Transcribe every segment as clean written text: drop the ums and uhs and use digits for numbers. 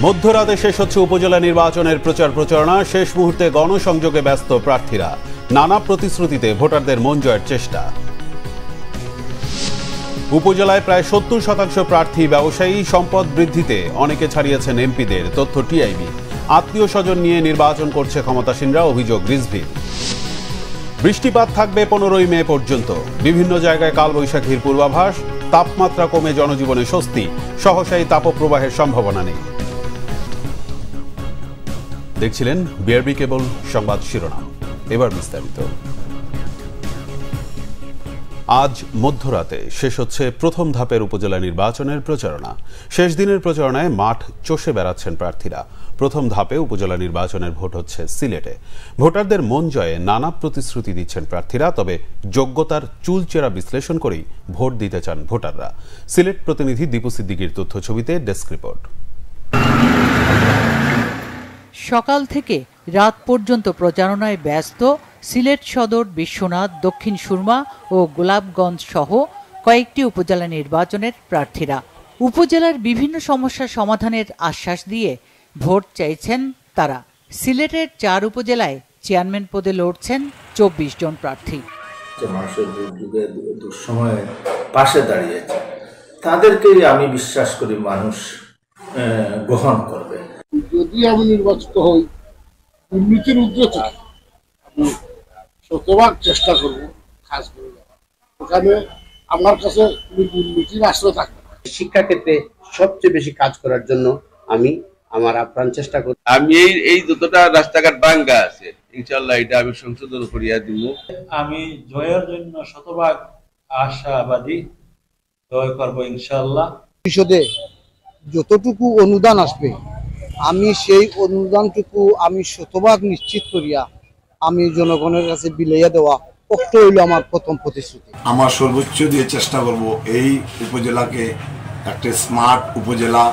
মধ্যরাতে শেষ হচ্ছে উপজেলা নির্বাচনের প্রচার প্রচারণা। শেষ মুহূর্তে গণসংযোগে ব্যস্ত প্রার্থীরা। নানা প্রতিশ্রুতিতে ভোটারদের মন জয়ের চেষ্টা। উপজেলায় প্রায় 70% প্রার্থী ব্যবসায়ী। সম্পদ বৃদ্ধিতে অনেকে ছাড়িয়েছেন এমপিদের, তথ্য টিআইবি। আত্মীয় স্বজন নিয়ে নির্বাচন করছে ক্ষমতাসীনরা, অভিযোগ রিজভি। বৃষ্টিপাত থাকবে 15 মে পর্যন্ত। বিভিন্ন জায়গায় কালবৈশাখীর পূর্বাভাস। তাপমাত্রা কমে জনজীবনে স্বস্তি। সহসাই তাপপ্রবাহের সম্ভাবনা নেই। দেখছিলেন বিআরবি কেবল সংবাদ শিরোনাম, এবার বিস্তারিত। আজ মধ্যরাতে শেষ হচ্ছে প্রথম ধাপের উপজেলা নির্বাচনের প্রচারণা। শেষ দিনের প্রচারণায় মাঠ চষে বেড়াচ্ছেন প্রার্থীরা। প্রথম ধাপে উপজেলা নির্বাচনের ভোট হচ্ছে সিলেটে। ভোটারদের মন জয়ে নানা প্রতিশ্রুতি দিচ্ছেন প্রার্থীরা, তবে যোগ্যতার চুলচেরা বিশ্লেষণ করেই ভোট দিতে চান ভোটাররা। সিলেট প্রতিনিধি দীপু সিদ্দিকীর তথ্য ছবিতে ডেস্ক রিপোর্ট। সকাল থেকে রাত পর্যন্ত প্রচারণায় ব্যস্ত সিলেট সদর, বিশ্বনাথ, দক্ষিণ সুরমা ও গোলাপগঞ্জ সহ কয়েকটি উপজেলা নির্বাচনের প্রার্থীরা। উপজেলার বিভিন্ন সমস্যা সমাধানের আশ্বাস দিয়ে ভোট চাইছেন তারা। সিলেটের 4 উপজেলায় চেয়ারম্যান পদে লড়ছেন 24 জন প্রার্থী। মানুষের দুর্যোগে দুঃসময়ে পাশে দাঁড়িয়েছে, তাদেরকেই আমি বিশ্বাস করি মানুষ গ্রহণ করবে। যদি আমি নির্বাচিত হই, দুর্নীতির উদ্দেশ্যে আমি শতভাগ চেষ্টা করবো কাজ করে যাওয়া। ওখানে আমার কাছে দুর্নীতির আশ্রয় থাকবে না। শিক্ষাক্ষেত্রে সবচেয়ে বেশি কাজ করার জন্য আমি আমার আপ্রাণ চেষ্টা করি। আমি এই যতটা রাস্তাঘাট ভাঙ্গা আছে, ইনশাআল্লাহ এটা আমি সংশোধন করিয়া দিব। আমি জয়ের জন্য শতভাগ আশাবাদী, জয় করবো ইনশাআল্লাহ। পরিষদে যতটুকু অনুদান আসবে, আমি সেই অনুদানটুকু আমি শতভাগ নিশ্চিত করিয়া আমি জনগণের কাছে বিলাইয়া দেওয়া পক্ষ হইল আমার প্রথম প্রতিশ্রুতি। আমার সর্বোচ্চ দিয়ে চেষ্টা করব এই উপজেলাকে একটা স্মার্ট উপজেলা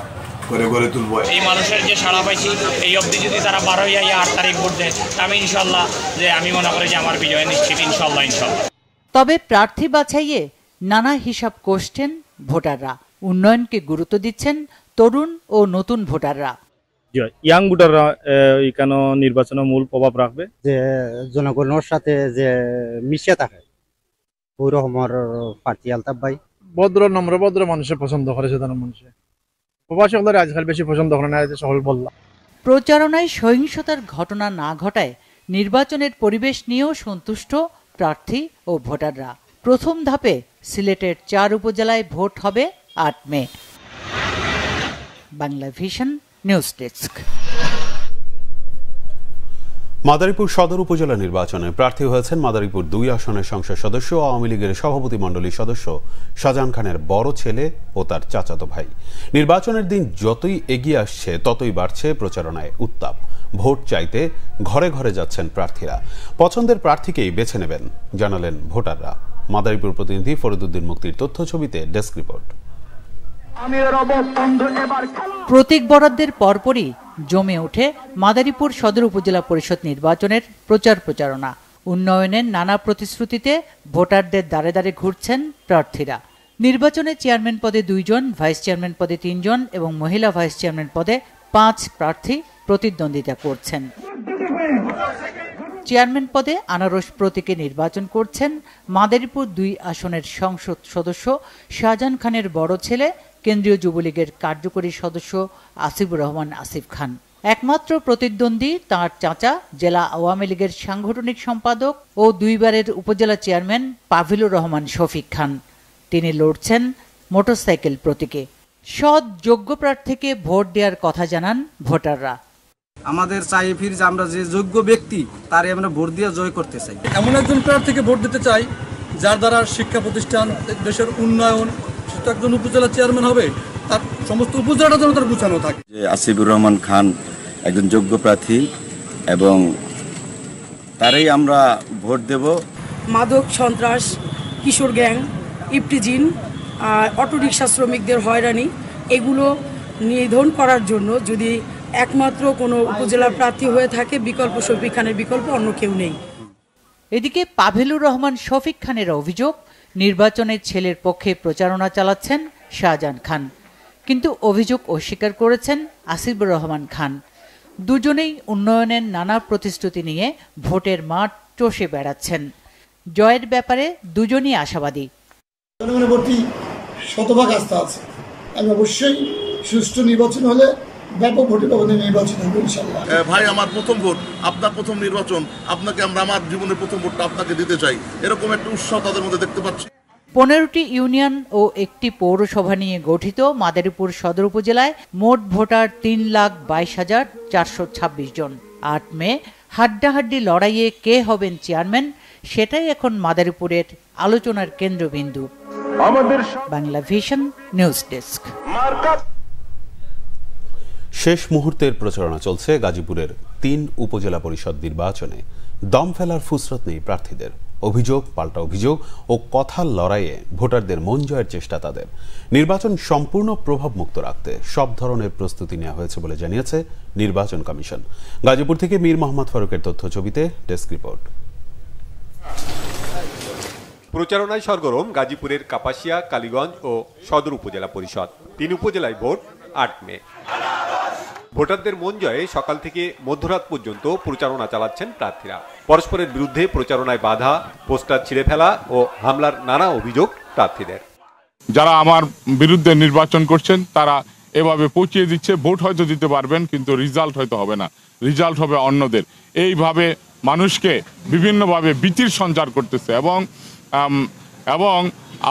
করে গড়ে তুলব। এই মানুষের যে সাড়া পাইছি, এই অবধি যদি তারা 12 8 তারিখ ভোট দেয়, আমি ইনশাল্লাহ আমি মনে করি যে আমার বিজয় নিশ্চিত ইনশাল্লাহ। তবে প্রার্থী বাছাইয়ে নানা হিসাব কষছেন ভোটাররা। উন্নয়নকে গুরুত্ব দিচ্ছেন তরুণ ও নতুন ভোটাররা। ইয়াং ভোটাররা এখানে নির্বাচনে মূল প্রভাব রাখবে, যে জনগণের সাথে যে মিশে থাকে ওই রকমের প্রার্থী আলতাফ ভাই। ভদ্র নম্র ভদ্র মানুষের পছন্দ করে, সাধারণ মানুষের প্রবাসী হলে আজকাল বেশি পছন্দ করে না, সকল বললাম। প্রচারণায় সহিংসতার ঘটনা না ঘটায় নির্বাচনের পরিবেশ নিয়েও সন্তুষ্ট প্রার্থী ও ভোটাররা। প্রথম ধাপে সিলেটের 4 উপজেলায় ভোট হবে 8 মে। Bangla vision news desk. Madaripur সদর উপজেলা নির্বাচনে প্রার্থী হয়েছেন মাদারীপুর 2 আসনের সংসদ সদস্য, আওয়ামী লীগের সভাপতি মণ্ডলীর সদস্য শাহজাহান খানের বড় ছেলে ও তার চাচাতো ভাই। নির্বাচনের দিন যতই এগিয়ে আসছে ততই বাড়ছে প্রচারণায় উত্তাপ। ভোট চাইতে ঘরে ঘরে যাচ্ছেন প্রার্থীরা। পছন্দের প্রার্থীকেই বেছে নেবেন জানালেন ভোটাররা। মাদারীপুর প্রতিনিধি ফরিদুদ্দিন মুক্তির তথ্য ছবিতে ডেস্ক রিপোর্ট। প্রতীক বরাদ্দের পরপরই জমে ওঠে মাদারীপুর সদর উপজেলা পরিষদ নির্বাচনের প্রচার প্রচারণা। উন্নয়নের নানা প্রতিশ্রুতিতে ভোটারদের দ্বারে দ্বারে ঘুরছেন প্রার্থীরা। নির্বাচনে চেয়ারম্যান পদে 2 জন, ভাইস চেয়ারম্যান পদে 3 জন এবং মহিলা ভাইস চেয়ারম্যান পদে 5 প্রার্থী প্রতিদ্বন্দ্বিতা করছেন। চেয়ারম্যান পদে আনারস প্রতীকে নির্বাচন করছেন মাদারীপুর 2 আসনের সংসদ সদস্য শাহজাহান খানের বড় ছেলে, কেন্দ্রীয় যুবলীগের কার্যকরী সদস্য আসিফুর রহমান আসিফ খান। একমাত্র প্রতিদ্বন্দ্বী তাঁর চাচা, জেলা আওয়ামী লীগের সাংগঠনিক সম্পাদক ও 2 বারের উপজেলা চেয়ারম্যান পাভিলুর রহমান শফিক খান। তিনি লড়ছেন মোটরসাইকেল প্রতীকে। সৎ যোগ্য প্রার্থীকে ভোট দেওয়ার কথা জানান ভোটাররা। আমাদের চাই ফির যে আমরা যে যোগ্য ব্যক্তি তারে আমরা ভোট দিয়ে জয় করতে চাই। এমন একজন প্রার্থীকে ভোট দিতে চাই যার দ্বারা শিক্ষা প্রতিষ্ঠান, দেশের উন্নয়ন, সেটা একজন উপজেলা চেয়ারম্যান হবে, তার সমস্ত উপজেলাটা যেন তার গুছানো থাকে। আসিফুর রহমান খান একজন যোগ্য প্রার্থী এবং তারই আমরা ভোট দেব। মাদক, সন্ত্রাস, কিশোর গ্যাং, ইফটিজিন, অটোরিকশা শ্রমিকদের হয়রানি, এগুলো নিধন করার জন্য যদি একমাত্র কোনো উপজেলা প্রার্থী হয়ে থাকে, বিকল্প শফিক খানের বিকল্প অন্য কেউ নেই। এদিকে পাভিলুর রহমান শফিক খানের অভিযোগ, নির্বাচনে ছেলের পক্ষে প্রচারণা চালাচ্ছেন শাহজাহান খান। কিন্তু অভিযোগ অস্বীকার করেছেন আসিফুর রহমান খান। দুজনেই উন্নয়নের নানা প্রতিশ্রুতি নিয়ে ভোটের মাঠ চষে বেড়াচ্ছেন। জয়ের ব্যাপারে দুজনই আশাবাদী। জনগণের প্রতি শতভাগ আস্থা আছে। আমি অবশ্যই সুষ্ঠু নির্বাচন হলে ব্যাপক ভোটের ব্যবধানে নির্বাচন হবে ইনশাআল্লাহ। ভাই, আমার প্রথম ভোট, আপনার প্রথম নির্বাচন, আপনাকে আমরা আমার জীবনের প্রথম ভোটটা আপনাকে দিতে চাই, এরকম একটা উৎসাহ তাদের মধ্যে দেখতে পাচ্ছি। 15টি ইউনিয়ন ও একটি পৌরসভা নিয়ে গঠিত মাদারীপুর সদর উপজেলায় মোট ভোটার 3,22,426 জন। 8 মে হাড্ডাহাড্ডি লড়াইয়ে কে হবেন চেয়ারম্যান, সেটাই এখন মাদারীপুরের আলোচনার কেন্দ্রবিন্দু। Bangla vision news desk. শেষ মুহূর্তের প্রচারণা চলছে গাজীপুরের 3 উপজেলা পরিষদ নির্বাচনে। দম ফেলার ফুসরত নেই প্রার্থীদের। অভিযোগ পাল্টা অভিযোগ ও কথার লড়াইয়ে ভোটারদের মন জয়ের চেষ্টা তাদের। নির্বাচন সম্পূর্ণ প্রভাবমুক্ত রাখতে সব ধরনের প্রস্তুতি নেওয়া হয়েছে বলে জানিয়েছে নির্বাচন কমিশন। গাজীপুর থেকে মীর মোহাম্মদ ফারুকের তথ্য ছবিতে ডেস্ক রিপোর্ট। প্রচারণায় সরগরম গাজীপুরের কাপাসিয়া, কালীগঞ্জ ও সদর উপজেলা পরিষদ। 3 উপজেলায় ভোট 8 মে। ভোটারদের মন জয়ে সকাল থেকে মধ্যরাত পর্যন্ত প্রচারণা চালাচ্ছেন প্রার্থীরা। পরস্পরের বিরুদ্ধে প্রচারণায় বাধা, পোস্টার ছিঁড়ে ফেলা ও হামলার নানা অভিযোগ প্রার্থীদের। যারা আমার বিরুদ্ধে নির্বাচন করছেন তারা এভাবে পৌঁছিয়ে দিচ্ছে, ভোট হয়তো দিতে পারবেন কিন্তু রেজাল্ট হয়তো হবে না, রেজাল্ট হবে অন্যদের। এইভাবে মানুষকে বিভিন্নভাবে ভীতির সঞ্চার করতেছে এবং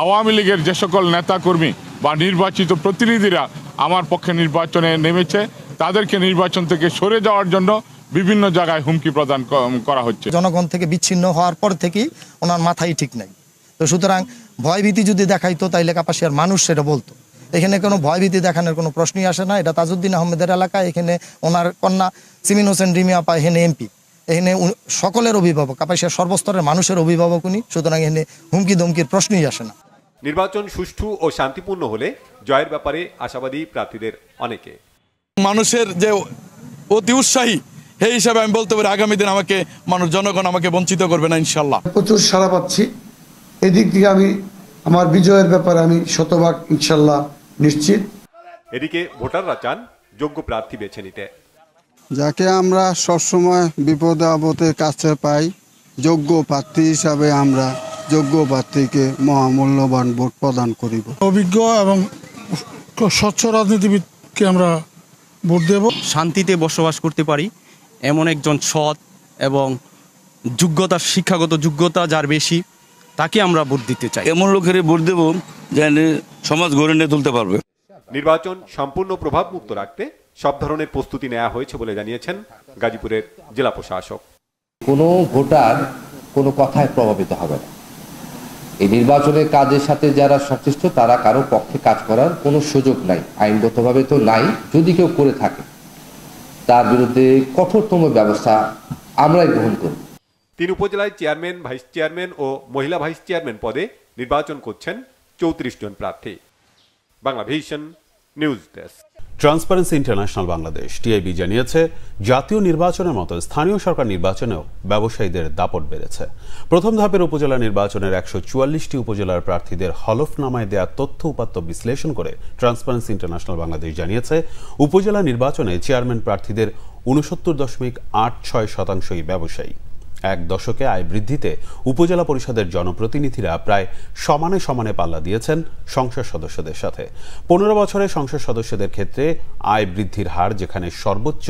আওয়ামী লীগের যে সকল নেতাকর্মী বা নির্বাচিত প্রতিনিধিরা আমার পক্ষে নির্বাচনে নেমেছে তাদেরকে নির্বাচন থেকে সরে যাওয়ার জন্য বিভিন্ন জায়গায় হুমকি প্রদান করা হচ্ছে। জনগণ থেকে বিচ্ছিন্ন হওয়ার পর থেকেই ওনার মাথায় ঠিক নাই। তো সুতরাং ভয়ভীতি যদি দেখাইতো তাইলে কাপাসিয়ার মানুষ সেটা বলতো। এখানে কোনো ভয়ভীতি দেখানোর কোনো প্রশ্নই আসে না। এটা তাজউদ্দিন আহমেদের এলাকা। এখানে ওনার কন্যা সিমিন হোসেন রিমিয়া আপা এখানে এমপি। এখানে সকলের অভিভাবক, কাপাসিয়ার সর্বস্তরের মানুষের অভিভাবক উনি। সুতরাং এখানে হুমকি ধমকির প্রশ্নই আসে না। নির্বাচন সুষ্ঠু ও শান্তিপূর্ণ হলে জয়ের ব্যাপারে আশাবাদী প্রার্থীদের অনেকে। মানুষের যে অতি উৎসাহী, সেই হিসাবে আমি বলতে পারি আগামী দিন আমাকে জনগণ আমাকে বঞ্চিত করবে না ইনশাল্লাহ। প্রচুর সাড়া পাচ্ছি। এদিক থেকে আমি আমার বিজয়ের ব্যাপারে আমি শতভাগ ইনশাল্লাহ নিশ্চিত। এদিকে ভোটাররা চান যোগ্য প্রার্থী বেছে নিতে। যাকে আমরা সবসময় বিপদে আপদে কাছে পাই, যোগ্য প্রার্থী হিসাবে আমরা যোগ্য প্রার্থীকে মহামূল্যবান ভোট প্রদান করিব। অভিজ্ঞ এবং স্বচ্ছ রাজনীতিবিদকে আমরা ভোট দেব। শান্তিতে বসবাস করতে পারি এমন একজন সৎ এবং যোগ্যতা, শিক্ষাগত যোগ্যতা যার বেশি, তাকে আমরা ভোট দিতে চাই। এমন লোকের ভোট দেব যেন সমাজ গড়ে নিয়ে তুলতে পারবে। নির্বাচন সম্পূর্ণ প্রভাবমুক্ত রাখতে সব ধরনের প্রস্তুতি নেওয়া হয়েছে বলে জানিয়েছেন গাজীপুরের জেলা প্রশাসক। কোনো ভোটার কোনো কথায় প্রভাবিত হবে না। এই নির্বাচনের কাজের সাথে যারা সংশ্লিষ্ট তারা কারো পক্ষে কাজ করার কোনো সুযোগ নাই, আইনগতভাবে তো নাই। যদি কেউ করে থাকে তার বিরুদ্ধে কঠোরতম ব্যবস্থা আমরাই গ্রহণ করব। 3 উপজেলায় চেয়ারম্যান, ভাইস চেয়ারম্যান ও মহিলা ভাইস চেয়ারম্যান পদে নির্বাচন করছেন 34 জন প্রার্থী। Bangla vision news desk. Transparency international Bangladesh TIB জানিয়েছে জাতীয় নির্বাচনের মতো স্থানীয় সরকার নির্বাচনেও ব্যবসায়ীদের দাপট বেড়েছে। প্রথম ধাপের উপজেলা নির্বাচনের 144টি উপজেলার প্রার্থীদের হলফনামায় দেয়া তথ্য উপাত্ত বিশ্লেষণ করে ট্রান্সপারেন্সি ইন্টারন্যাশনাল বাংলাদেশ জানিয়েছে উপজেলা নির্বাচনে চেয়ারম্যান প্রার্থীদের 69.86% ব্যবসায়ী। 1 দশকে আয় বৃদ্ধিতে উপজেলা পরিষদের জনপ্রতিনিধিরা প্রায় সমানে সমানে পাল্লা দিয়েছেন সংসদ সদস্যদের সাথে। 15 বছরে সংসদ সদস্যদের ক্ষেত্রে আয় বৃদ্ধির হার যেখানে সর্বোচ্চ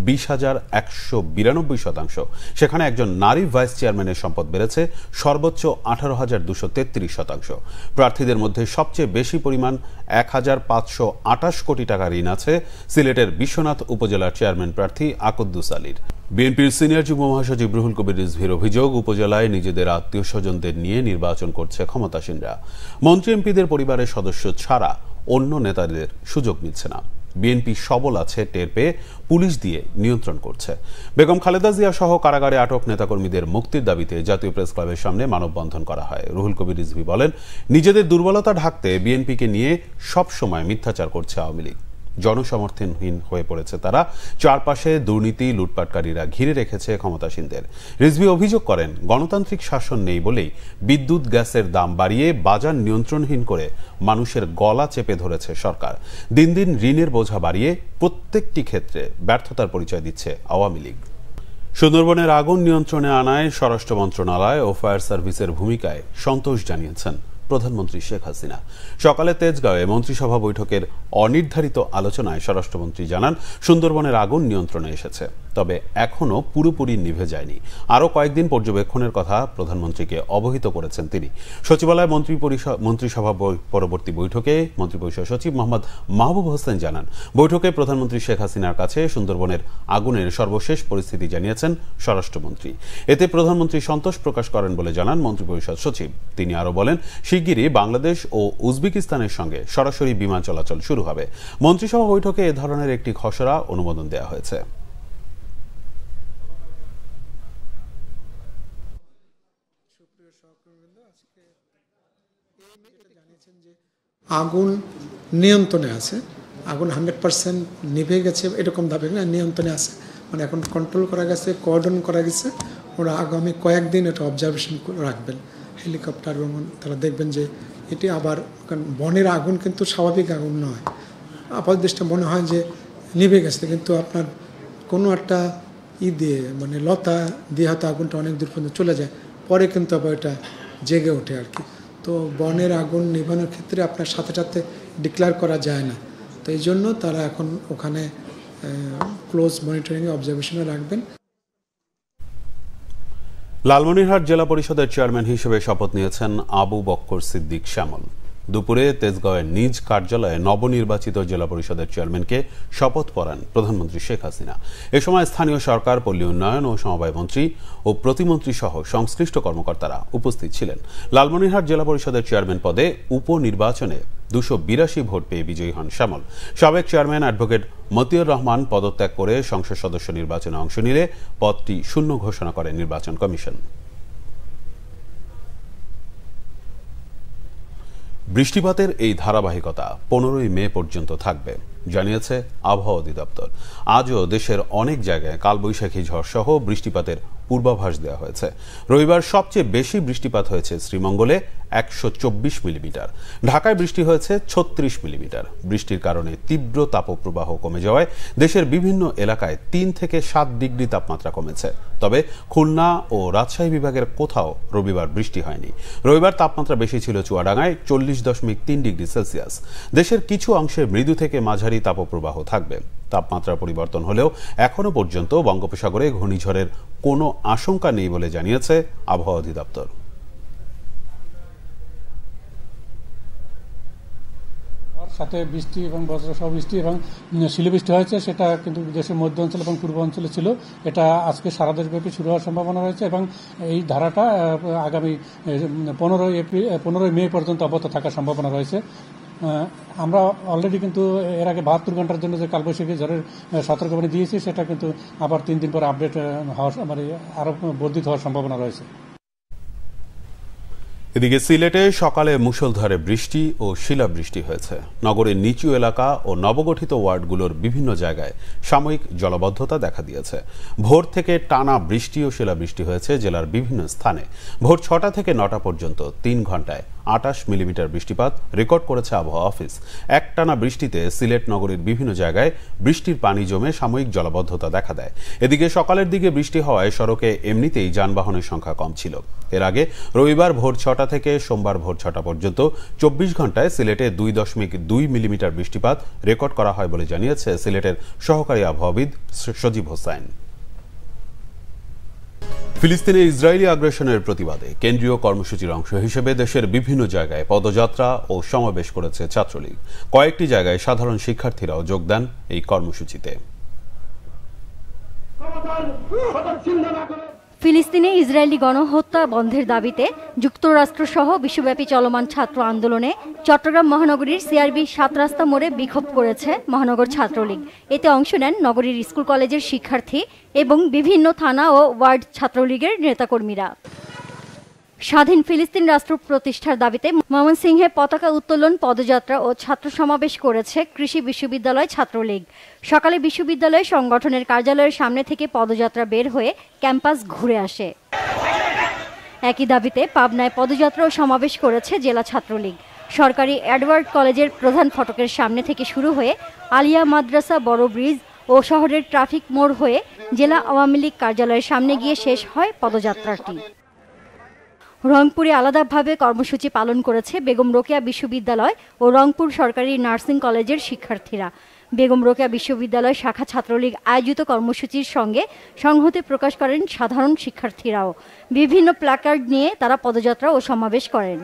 20,192%, সেখানে একজন নারী ভাইস চেয়ারম্যানের সম্পদ বেড়েছে সর্বোচ্চ 18,233%। প্রার্থীদের মধ্যে সবচেয়ে বেশি পরিমাণ 1,528 কোটি টাকা ঋণ আছে সিলেটের বিশ্বনাথ উপজেলার চেয়ারম্যান প্রার্থী আকুদ্দুস আলীর। বিএনপির সিনিয়র যুগ্ম মহাসচিব রুহুল কবির রিজভীর অভিযোগ, উপজেলায় নিজেদের আত্মীয় স্বজনদের নিয়ে নির্বাচন করছে ক্ষমতাসীনরা। মন্ত্রী এমপিদের পরিবারের সদস্য ছাড়া অন্য নেতাদের সুযোগ মিলছে না। বিএনপি সবল আছে টের পেয়ে পুলিশ দিয়ে নিয়ন্ত্রণ করছে। বেগম খালেদা জিয়া সহ কারাগারে আটক নেতাকর্মীদের মুক্তির দাবিতে জাতীয় প্রেস ক্লাবের সামনে মানববন্ধন করা হয়। রুহুল কবির রিজভী বলেন, নিজেদের দুর্বলতা ঢাকতে বিএনপিকে নিয়ে সব সময় মিথ্যাচার করছে আওয়ামী লীগ। জনসমর্থনহীন হয়ে পড়েছে তারা। চারপাশে দুর্নীতি, লুটপাটকারীরা ঘিরে রেখেছে ক্ষমতাসীনদের। রিজভী অভিযোগ করেন, গণতান্ত্রিক শাসন নেই বলেই বিদ্যুৎ গ্যাসের দাম বাড়িয়ে বাজার নিয়ন্ত্রণহীন করে মানুষের গলা চেপে ধরেছে সরকার। দিন দিন ঋণের বোঝা বাড়িয়ে প্রত্যেকটি ক্ষেত্রে ব্যর্থতার পরিচয় দিচ্ছে আওয়ামী লীগ। সুন্দরবনের আগুন নিয়ন্ত্রণে আনায় স্বরাষ্ট্র মন্ত্রণালয় ও ফায়ার সার্ভিসের ভূমিকায় সন্তোষ জানিয়েছেন প্রধানমন্ত্রী শেখ হাসিনা। সকালে তেজগাঁওয়ে মন্ত্রিসভা বৈঠকের অনির্ধারিত আলোচনায় স্বরাষ্ট্রমন্ত্রী জানান, সুন্দরবনের আগুন নিয়ন্ত্রণে এসেছে, তবে এখনও পুরোপুরি নিভে যায়নি। আরও কয়েকদিন পর্যবেক্ষণের কথা প্রধানমন্ত্রীকে অবহিত করেছেন তিনি। সচিবালয় মন্ত্রিসভা পরবর্তী বৈঠকে মন্ত্রিপরিষদ সচিব মোহাম্মদ মাহবুব হোসেন জানান, বৈঠকে প্রধানমন্ত্রী শেখ হাসিনার কাছে সুন্দরবনের আগুনের সর্বশেষ পরিস্থিতি জানিয়েছেন স্বরাষ্ট্রমন্ত্রী। এতে প্রধানমন্ত্রী সন্তোষ প্রকাশ করেন বলে জানান মন্ত্রিপরিষদ সচিব। তিনি আরও বলেন, শিগগিরই বাংলাদেশ ও উজবেকিস্তানের সঙ্গে সরাসরি বিমান চলাচল শুরু হবে। মন্ত্রিসভা বৈঠকে এ ধরনের একটি খসড়া অনুমোদন দেওয়া হয়েছে। আগুন নিয়ন্ত্রণে আছে, আগুন 100% নিভে গেছে এরকম ভাবে না, নিয়ন্ত্রণে আছে, মানে এখন কন্ট্রোল করা গেছে, কোঅর্ডিনেট করা গেছে। ওরা আগামী কয়েকদিন এটা অবজারভেশন রাখবেন হেলিকপ্টার, এবং তারা দেখবেন যে এটি আবার, কারণ বনের আগুন কিন্তু স্বাভাবিক আগুন নয়। আপাত দৃষ্টি মনে হয় যে নিভে গেছে, কিন্তু আপনার কোনো একটা দিয়ে মানে লতা দিয়ে হয়তো আগুনটা অনেক দূর পর্যন্ত চলে যায়, পরে কিন্তু আবার এটা জেগে ওঠে আর কি। তো বনের আগুন নিভানোর ক্ষেত্রে আপনার সাথে সাথে ডিক্লেয়ার করা যায় না, তো এই জন্য তারা এখন ওখানে ক্লোজ মনিটরিং অবজারভেশনে রাখবেন। লালমনিরহাট জেলা পরিষদের চেয়ারম্যান হিসেবে শপথ নিয়েছেন আবু বক্কর সিদ্দিক শ্যামল। দুপুরে তেজগাঁওয়ের নিজ কার্যালয়ে নবনির্বাচিত জেলা পরিষদের চেয়ারম্যানকে শপথ পড়ান প্রধানমন্ত্রী শেখ হাসিনা। এ সময় স্থানীয় সরকার, পল্লী উন্নয়ন ও সমবায় মন্ত্রী ও প্রতিমন্ত্রী সহ সংশ্লিষ্ট কর্মকর্তারা উপস্থিত ছিলেন। লালমনিরহাট জেলা পরিষদের চেয়ারম্যান পদে উপনির্বাচনে 282 ভোট পেয়ে বিজয়ী হন শ্যামল। সাবেক চেয়ারম্যান অ্যাডভোকেট মতিউর রহমান পদত্যাগ করে সংসদ সদস্য নির্বাচনে অংশ নিলে পদটি শূন্য ঘোষণা করে নির্বাচন কমিশন। বৃষ্টিপাতের এই ধারাবাহিকতা 15ই মে পর্যন্ত থাকবে জানিয়েছে আবহাওয়া অধিদপ্তর। আজও দেশের অনেক জায়গায় কালবৈশাখী ঝড় সহ বৃষ্টিপাতের পূর্বাভাস দেওয়া হয়েছে। রবিবার সবচেয়ে বেশি বৃষ্টিপাত হয়েছে শ্রীমঙ্গলে 124 মিলিমিটার, ঢাকায় বৃষ্টি হয়েছে 36 মিলিমিটার। বৃষ্টির কারণে তীব্র তাপপ্রবাহ কমে যাওয়ায় দেশের বিভিন্ন এলাকায় 3 থেকে 7 ডিগ্রি তাপমাত্রা কমেছে। তবে খুলনা ও রাজশাহী বিভাগের কোথাও রবিবার বৃষ্টি হয়নি। রবিবার তাপমাত্রা বেশি ছিল চুয়াডাঙ্গায় 40.3 ডিগ্রি সেলসিয়াস। দেশের কিছু অংশে মৃদু থেকে মাঝারি তাপপ্রবাহ থাকবে। তাপমাত্রা পরিবর্তন হলেও এখনো পর্যন্ত বঙ্গোপসাগরে ঘূর্ণিঝড়ের কোনো আশঙ্কা নেই বলে জানিয়েছে আবহাওয়া অধিদপ্তর। সাথে বৃষ্টি এবং বজ্রসহ বৃষ্টি এবং শিলাবৃষ্টি হয়েছে, সেটা কিন্তু দেশের মধ্য অঞ্চল এবং পূর্ব অঞ্চলে ছিল। এটা আজকে সারা দেশব্যাপী শুরু হওয়ার সম্ভাবনা রয়েছে এবং এই ধারাটা আগামী 15 মে পর্যন্ত অব্যাহত থাকার সম্ভাবনা রয়েছে। আমরা অলরেডি কিন্তু এর আগে 72 ঘন্টার জন্য যে কালবৈশাখী ঝড়ের সতর্কবাণী দিয়েছি, সেটা কিন্তু আবার 3 দিন পরে আপডেট হওয়ার মানে আরো বর্ধিত হওয়ার সম্ভাবনা রয়েছে। এদিকে সিলেটে সকালে মুষলধারে বৃষ্টি ও শিলাবৃষ্টি হয়েছে। নগরের নিচু এলাকা ও নবগঠিত ওয়ার্ডগুলোর বিভিন্ন জায়গায় সাময়িক জলাবদ্ধতা দেখা দিয়েছে। ভোর থেকে টানা বৃষ্টি ও শিলাবৃষ্টি হয়েছে জেলার বিভিন্ন স্থানে। ভোর 6টা থেকে 9টা পর্যন্ত 3 ঘন্টায় 28 মিলিমিটার বৃষ্টিপাত রেকর্ড করেছে আবহাওয়া অফিস। একটানা বৃষ্টিতে সিলেট নগরীর বিভিন্ন জায়গায় বৃষ্টির পানি জমে সাময়িক জলাবদ্ধতা দেখা দেয়। এদিকে সকালের দিকে বৃষ্টি হওয়ায় সড়কে এমনিতেই যানবাহনের সংখ্যা কম ছিল। এর আগে রবিবার ভোর 6টা থেকে সোমবার ভোর 6টা পর্যন্ত 24 ঘন্টায় সিলেটে 2.2 মিলিমিটার বৃষ্টিপাত রেকর্ড করা হয় বলে জানিয়েছে সিলেটের সহকারী আবহাওয়াবিদ সজীব হোসাইন। ফিলিস্তিনে ইসরায়েলি আগ্রাসনের প্রতিবাদে কেন্দ্রীয় কর্মসূচির অংশ হিসেবে দেশের বিভিন্ন জায়গায় পদযাত্রা ও সমাবেশ করেছে ছাত্রলীগ। কয়েকটি জায়গায় সাধারণ শিক্ষার্থীরাও যোগ দেন এই কর্মসূচিতে। ফিলিস্তিনে ইসরায়েলি গণহত্যা বন্ধের দাবিতে যুক্তরাষ্ট্রসহ বিশ্বব্যাপী চলমান ছাত্র আন্দোলনে চট্টগ্রাম মহানগরীর সিআরবি 7 রাস্তা মোড়ে বিক্ষোভ করেছে মহানগর ছাত্রলীগ। এতে অংশ নেন নগরীর স্কুল কলেজের শিক্ষার্থী এবং বিভিন্ন থানা ও ওয়ার্ড ছাত্রলীগের নেতাকর্মীরা। স্বাধীন ফিলিস্তিন রাষ্ট্র প্রতিষ্ঠার দাবিতে ময়মনসিংহে পতাকা উত্তোলন, পদযাত্রা ও ছাত্র সমাবেশ করেছে কৃষি বিশ্ববিদ্যালয় ছাত্রলীগ। সকালে বিশ্ববিদ্যালয় সংগঠনের কার্যালয়ের সামনে থেকে পদযাত্রা বের হয়ে ক্যাম্পাস ঘুরে আসে। একই দাবিতে পাবনায় পদযাত্রা ও সমাবেশ করেছে জেলা ছাত্রলীগ। সরকারি এডওয়ার্ড কলেজের প্রধান ফটকের সামনে থেকে শুরু হয়ে আলিয়া মাদ্রাসা, বড় ব্রিজ ও শহরের ট্রাফিক মোড় হয়ে জেলা আওয়ামী লীগ কার্যালয়ের সামনে গিয়ে শেষ হয় পদযাত্রাটি। রংপুরে আলাদাভাবে কর্মসূচি পালন করেছে বেগম রোকেয়া বিশ্ববিদ্যালয় ও রংপুর সরকারি নার্সিং কলেজের শিক্ষার্থীরা। বেগম রোকেয়া বিশ্ববিদ্যালয় শাখা ছাত্রলীগ আয়োজিত কর্মসূচির সঙ্গে সংহতি প্রকাশ করেন সাধারণ শিক্ষার্থীরাও। বিভিন্ন প্ল্যাকার্ড নিয়ে তারা পদযাত্রা ও সমাবেশ করেন।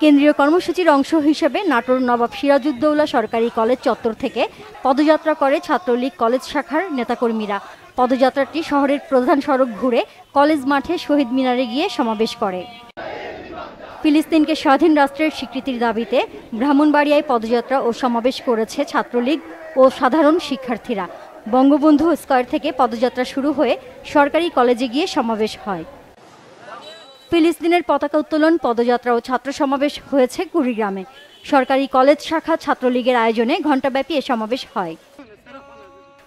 কেন্দ্রীয় কর্মসূচির অংশ হিসেবে নাটোর নবাব সিরাজউদ্দৌলা সরকারি কলেজ চত্বর থেকে পদযাত্রা করে ছাত্রলীগ কলেজ শাখার নেতাকর্মীরা। পদযাত্রাটি শহরের প্রধান সড়ক ঘুরে কলেজ মাঠে শহীদ মিনারে গিয়ে সমাবেশ করে। ফিলিস্তিনকে স্বাধীন রাষ্ট্রের স্বীকৃতির দাবিতে ব্রাহ্মণবাড়িয়ায় পদযাত্রা ও সমাবেশ করেছে ছাত্রলীগ ও সাধারণ শিক্ষার্থীরা। বঙ্গবন্ধু স্কয়ার থেকে পদযাত্রা শুরু হয়ে সরকারি কলেজে গিয়ে সমাবেশ হয়। ফিলিস্তিনের পতাকা উত্তোলন, পদযাত্রা ও ছাত্র সমাবেশ হয়েছে কুড়িগ্রামে। সরকারি কলেজ শাখা ছাত্রলীগের আয়োজনে ঘণ্টাব্যাপী এ সমাবেশ হয়।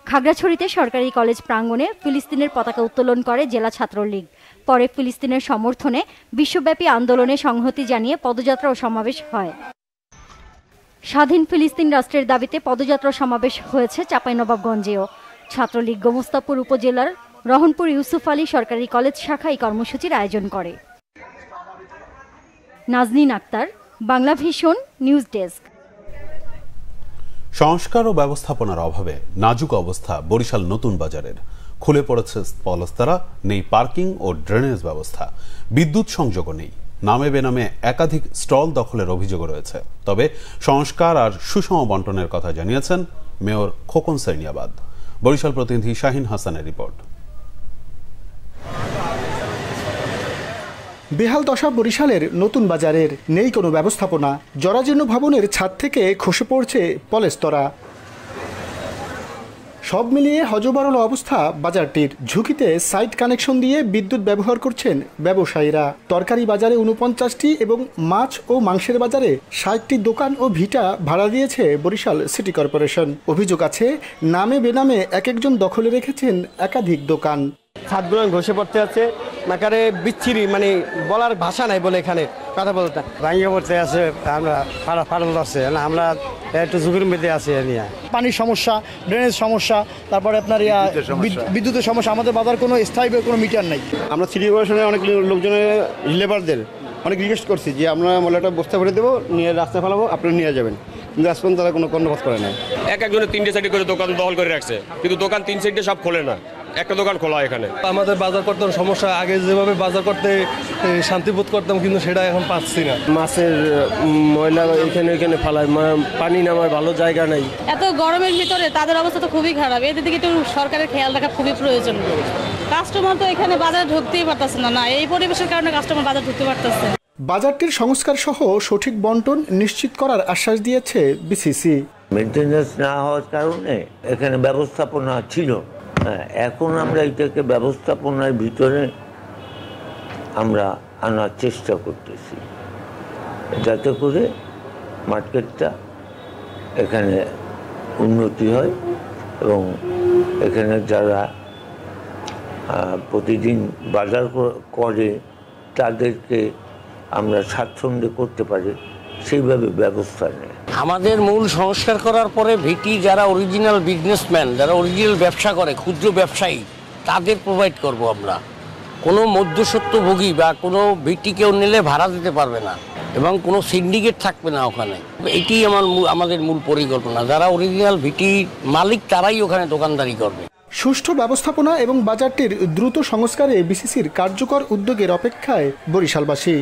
খাগড়াছড়িতে সরকারি কলেজ প্রাঙ্গণে ফিলিস্তিনের পতাকা উত্তোলন করে জেলা ছাত্রলীগ। পরে ফিলিস্তিনের সমর্থনে বিশ্বব্যাপী আন্দোলনে সংহতি জানিয়ে পদযাত্রা ও সমাবেশ হয়। স্বাধীন ফিলিস্তিন রাষ্ট্রের দাবিতে পদযাত্রা সমাবেশ হয়েছে চাঁপাইনবাবগঞ্জেও। ছাত্রলীগ গোমস্তাপুর উপজেলার রহনপুর ইউসুফ আলী সরকারি কলেজ শাখা এই কর্মসূচির আয়োজন করে। Naznin Akter, Bangla vision, news desk. সংস্কার ও ব্যবস্থাপনার অভাবে নাজুক অবস্থা বরিশাল নতুন বাজারের। খুলে পড়েছে পলস্তারা, নেই পার্কিং ও ড্রেনেজ ব্যবস্থা, বিদ্যুৎ সংযোগও নেই। নামে বেনামে একাধিক স্টল দখলের অভিযোগ রয়েছে। তবে সংস্কার আর সুষম বন্টনের কথা জানিয়েছেন মেয়র খোকন সৈনিয়াবাদ। বরিশাল প্রতিনিধি শাহিন হাসানের রিপোর্ট। বেহাল দশা বরিশালের নতুন বাজারের, নেই কোনো ব্যবস্থাপনা। জরাজীর্ণ ভবনের ছাদ থেকে খসে পড়ছে পলেস্তরা। সব মিলিয়ে হযবরল অবস্থা বাজারটির। ঝুঁকিতে সাইট কানেকশন দিয়ে বিদ্যুৎ ব্যবহার করছেন ব্যবসায়ীরা। তরকারি বাজারে 49টি এবং মাছ ও মাংসের বাজারে 60টি দোকান ও ভিটা ভাড়া দিয়েছে বরিশাল সিটি কর্পোরেশন। অভিযোগ আছে নামে বেনামে এক একজন দখলে রেখেছেন একাধিক দোকান। ছাদগুলো ঘষে পড়তে আছে, নাকারে বিচ্ছিরি, মানে বলার ভাষা নাই বলে এখানে কথা বলতে ভাঙিয়ে পড়তে আছে। আমরা ফাটল ধরছে না, আমরা একটু ঝুঁকির মধ্যে আছি। নিয়ে পানির সমস্যা, ড্রেনেজ সমস্যা, তারপরে আপনার বিদ্যুতের সমস্যা। আমাদের বাজার কোনো স্থায়ী কোনো মিটার নাই। আমরা সিটি কর্পোরেশনের অনেক লোকজনের লেবারদের অনেক রিকোয়েস্ট করছি যে আমরা ময়লাটা বস্তা ভরে দেবো, নিয়ে রাস্তায় ফেলাবো, আপনারা নিয়ে যাবেন, কিন্তু আজ পর্যন্ত তারা কোনো কর্ণপাত করে নাই। একজনের 3টে সাইডে করে দোকান দখল করে রাখছে, কিন্তু দোকান 3 সাইডে সব খোলে না, একটা দোকান খোলা এখানে। আমাদের বাজার করতে সমস্যা, আগে যেভাবে বাজার করতে শান্তিবোধ করতাম, কিন্তু সেটা এখন পাচ্ছি না। মাছের ময়লা এখানে ওইখানে ফেলায়, পানি নামার ভালো জায়গা নাই। এত গরমের ভিতরে তাদের অবস্থা তো খুবই খারাপ। এদের দিকে একটু সরকারের খেয়াল রাখা খুবই প্রয়োজন। কাস্টমার তো এখানে বাজারে ঢুকতেই পারতেছে না, এই পরিবেশের কারণে কাস্টমার বাজার ঢুকতে পারতেছে। বাজারটির সংস্কার সহ সঠিক বন্টন নিশ্চিত করার আশ্বাস দিয়েছে বিসিসি। মেইনটেনেন্স না হওয়ার কারণে এখানে ব্যবস্থাপনা ছিল। এখন আমরা এটাকে ব্যবস্থাপনার ভিতরে আমরা আনার চেষ্টা করতেছি, যাতে করে মার্কেটটা এখানে উন্নতি হয় এবং এখানে যারা প্রতিদিন বাজার করে তাদেরকে আমরা স্বাচ্ছন্দ্যে করতে পারি সেইভাবে ব্যবস্থা নেয়। আমাদের মূল সংস্কার করার পরে ভিটি যারা অরিজিনাল বিজনেসম্যান, যারা অরিজিনাল ব্যবসা করে, ক্ষুদ্র ব্যবসায়ী, তাদের প্রোভাইড করব আমরা। কোনো মধ্যস্বত্বভোগী বা কোনো ভিটি কেউ নিলে ভাড়া দিতে পারবে না এবং কোনো সিন্ডিকেট থাকবে না ওখানে। এটি আমাদের মূল পরিকল্পনা। যারা অরিজিনাল ভিটি মালিক তারাই ওখানে দোকানদারি করবে। সুষ্ঠু ব্যবস্থাপনা এবং বাজারটির দ্রুত সংস্কারে বিসিসির কার্যকর উদ্যোগের অপেক্ষায় বরিশালবাসী।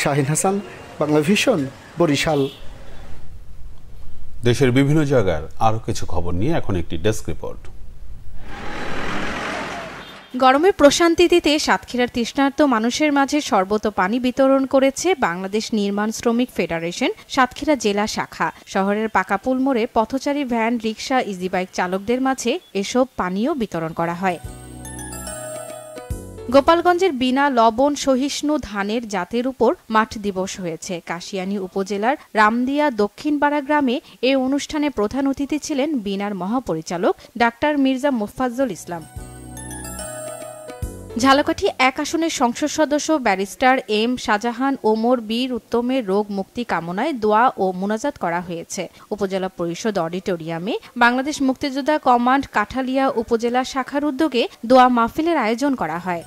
শাহিন হাসান, বাংলা ভিশন, বরিশাল। দেশের বিভিন্ন জায়গার আরো কিছু খবর নিয়ে এখন একটি ডেস্ক রিপোর্ট। গরমে প্রশান্তি দিতে সাতক্ষীরার তৃষ্ণার্ত মানুষের মাঝে শরবত পানি বিতরণ করেছে বাংলাদেশ নির্মাণ শ্রমিক ফেডারেশন সাতক্ষীরা জেলা শাখা। শহরের পাকাপুল মোড়ে পথচারী ভ্যান, রিকশা, ইজিবাইক চালকদের মাঝে এসব পানীয় বিতরণ করা হয়। গোপালগঞ্জের বিনা লবণ সহিষ্ণু ধানের জাতের উপর মাঠ দিবস হয়েছে। কাশিয়ানী উপজেলার রামদিয়া দক্ষিণপাড়া গ্রামে এই অনুষ্ঠানে প্রধান অতিথি ছিলেন বিনার মহাপরিচালক ডাক্তার মির্জা মোফাজ্জল ইসলাম। ঝালকাঠি 1 আসনের সংসদ সদস্য ব্যারিস্টার এম শাহজাহান ওমর বীর উত্তমের রোগ মুক্তি কামনায় দোয়া ও মুনাজাত করা হয়েছে। উপজেলা পরিষদ অডিটোরিয়ামে বাংলাদেশ মুক্তিযোদ্ধা কমান্ড কাঠালিয়া উপজেলা শাখার উদ্যোগে দোয়া মাহফিলের আয়োজন করা হয়।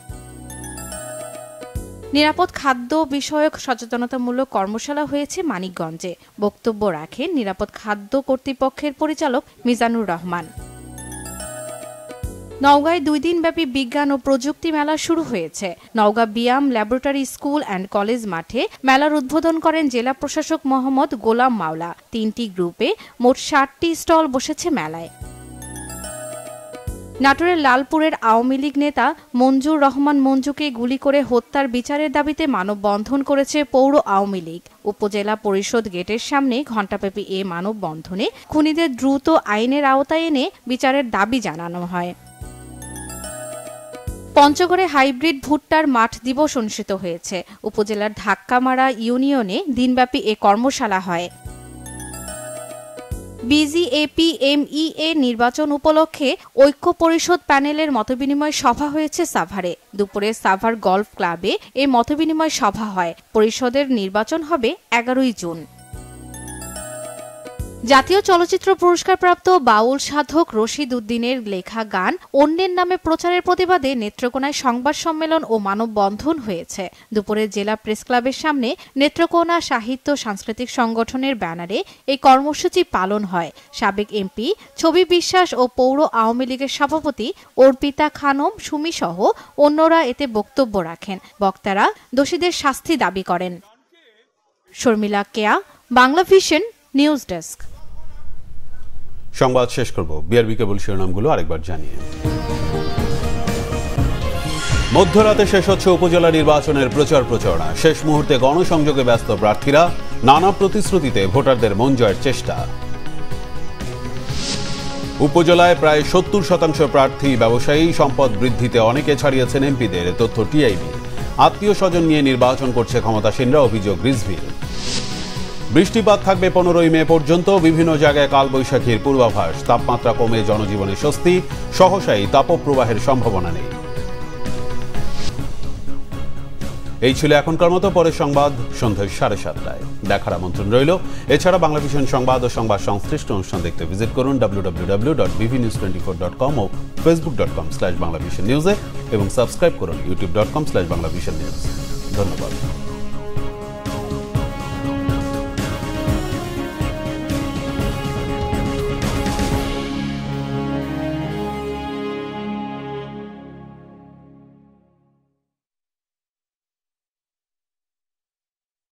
নিরাপদ খাদ্য বিষয়ক সচেতনতামূলক কর্মশালা হয়েছে মানিকগঞ্জে। বক্তব্য রাখেন নিরাপদ খাদ্য কর্তৃপক্ষের পরিচালক মিজানুর রহমান। নওগাঁয় 2 দিনব্যাপী বিজ্ঞান ও প্রযুক্তি মেলা শুরু হয়েছে। Naogaon BIAM laboratory school and college মাঠে মেলার উদ্বোধন করেন জেলা প্রশাসক মোহাম্মদ গোলাম মাওলা। 3টি গ্রুপে মোট 60টি স্টল বসেছে মেলায়। নাটোরের লালপুরের আওয়ামী লীগ নেতা মঞ্জুর রহমান মঞ্জুকে গুলি করে হত্যার বিচারের দাবিতে মানববন্ধন করেছে পৌর আওয়ামী লীগ। উপজেলা পরিষদ গেটের সামনে ঘণ্টাব্যাপী এ মানববন্ধনে খুনিদের দ্রুত আইনের আওতায় এনে বিচারের দাবি জানানো হয়। পঞ্চগড়ে হাইব্রিড ভুট্টার মাঠ দিবস অনুষ্ঠিত হয়েছে। উপজেলার ধাক্কামারা ইউনিয়নে দিনব্যাপী এ কর্মশালা হয়। বিজিএপি-এমইএ নির্বাচন উপলক্ষে ঐক্য পরিষদ প্যানেলের মতবিনিময় সভা হয়েছে সাভারে। দুপুরে সাভার গলফ ক্লাবে এ মতবিনিময় সভা হয়। পরিষদের নির্বাচন হবে 11 জুন। জাতীয় চলচ্চিত্র পুরস্কারপ্রাপ্ত বাউল সাধক রশিদ উদ্দিনের লেখা গান অন্যের নামে প্রচারের প্রতিবাদে নেত্রকোনায় সংবাদ সম্মেলন ও মানববন্ধন হয়েছে। দুপুরে জেলা প্রেস ক্লাবের সামনে নেত্রকোনা সাহিত্য সাংস্কৃতিক সংগঠনের ব্যানারে এই কর্মসূচি পালন হয়। সাবেক এমপি ছবি বিশ্বাস ও পৌর আওয়ামী লীগের সভাপতি অর্পিতা খানম সুমি সহ অন্যরা এতে বক্তব্য রাখেন। বক্তারা দোষীদের শাস্তি দাবি করেন। শর্মিলা কেয়া, বাংলা ভিশন নিউজ ডেস্ক। সংবাদ শেষ করব বিআরবি কেবল শিরোনামগুলো আরেকবার জানিয়ে। মধ্যরাতে শেষ হচ্ছে উপজেলা নির্বাচনের প্রচার প্রচারণা। শেষ মুহূর্তে গণসংযোগে ব্যস্ত প্রার্থীরা, নানা প্রতিশ্রুতিতে ভোটারদের মন জয়ের চেষ্টা। উপজেলায় প্রায় 70% প্রার্থী ব্যবসায়ী, সম্পদ বৃদ্ধিতে অনেকে ছাড়িয়েছেন এমপিদের, তথ্য টিআইবি। আত্মীয় স্বজন নিয়ে নির্বাচন করছে ক্ষমতাসীনরা, অভিযোগ রিজভির। বৃষ্টিপাত থাকবে 15 মে পর্যন্ত, বিভিন্ন জায়গায় কালবৈশাখীর পূর্বাভাস। তাপমাত্রা কমে জনজীবনে স্বস্তি, সহসাই তাপপ্রবাহের সম্ভাবনা নেই। এই ছিল এখনকার মতো। পরের সংবাদ সন্ধ্যা 7:30টায় দেখার আমন্ত্রণ রইল। এছাড়া বাংলা ভিশন সংবাদ ও সংবাদ সংশ্লিষ্ট অনুষ্ঠান দেখতে ভিজিট করুন www.bvnews24.com ও facebook.com/banglavisionnews এবং সাবস্ক্রাইব করুন youtube.com/banglavisionnews। ধন্যবাদ।